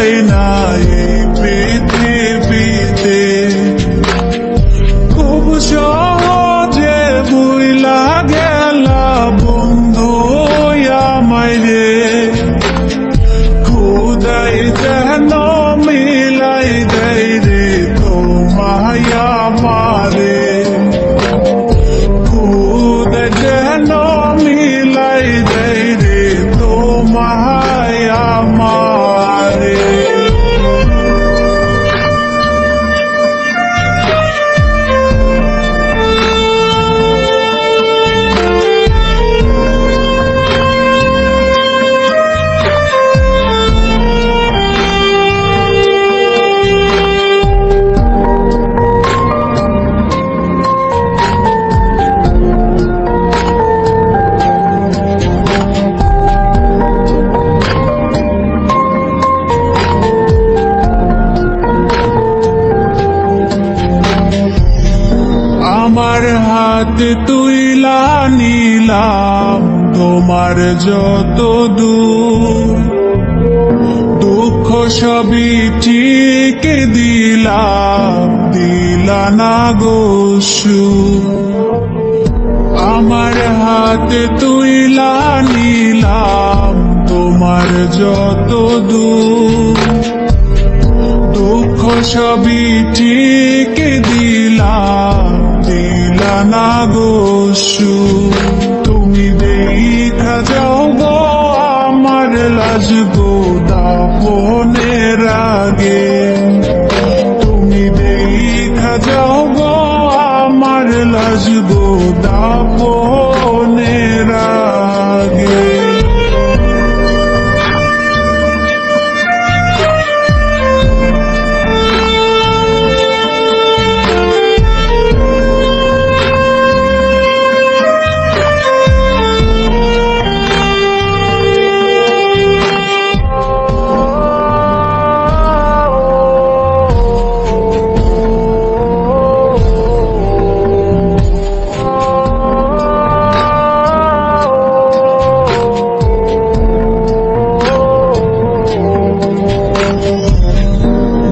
হয় না এই পৃথিবীতে। খুব সহজে ভুইলা গেলা বন্ধু আমায় রে, খুদাই যেন মিলাই দেয় রে তোমায় আমারে। খুদাই যেন মিলাই দেয় রে তোমায় আমারে। আমার হাতে তুইলা নিলাম তোমার যত দূর, দুঃখ সবই ঠিক দিলাম, দিলা না গো সুর। আমার হাতে তুইলা নিলাম তোমার যত দূর, দুঃখ সবই ঠিক দিলাম, দিলা না গো সুর। তুমি দেখা যাও গো আমার লাজ গো দাফনের আগে, তুমি দেখা যাও গো আমার লাজ গো দাফনের আগে।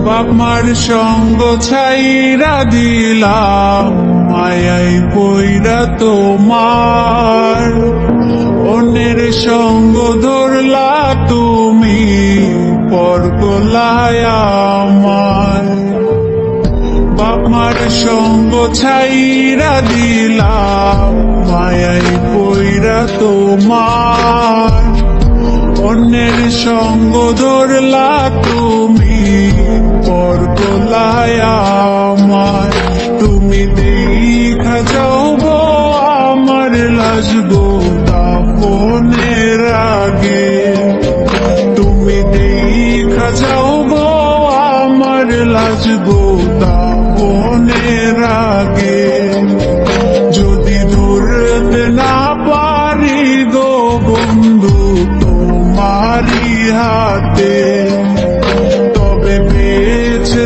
বাপমার সঙ্গ ছাইরা দিলাম, মায়াই পইরা তোমার, অন্যের সঙ্গ ধরলা তুমি, পর করলায় আমার। বাপমার সঙ্গ ছাইরা দিলাম, মায়াই পইরা তোমার, অন্যের সঙ্গ ধরলা তুমি, পর করলায় আমার। তুমি দেখা যাও গো আমার লাজ গো দাফনের আগে, তুমি দেখা যাও গো আমার লাজ গো দাফনের আগে। যদি ধরতে না পারি গো বন্ধু তোমারি হাতে, তবে বেঁচে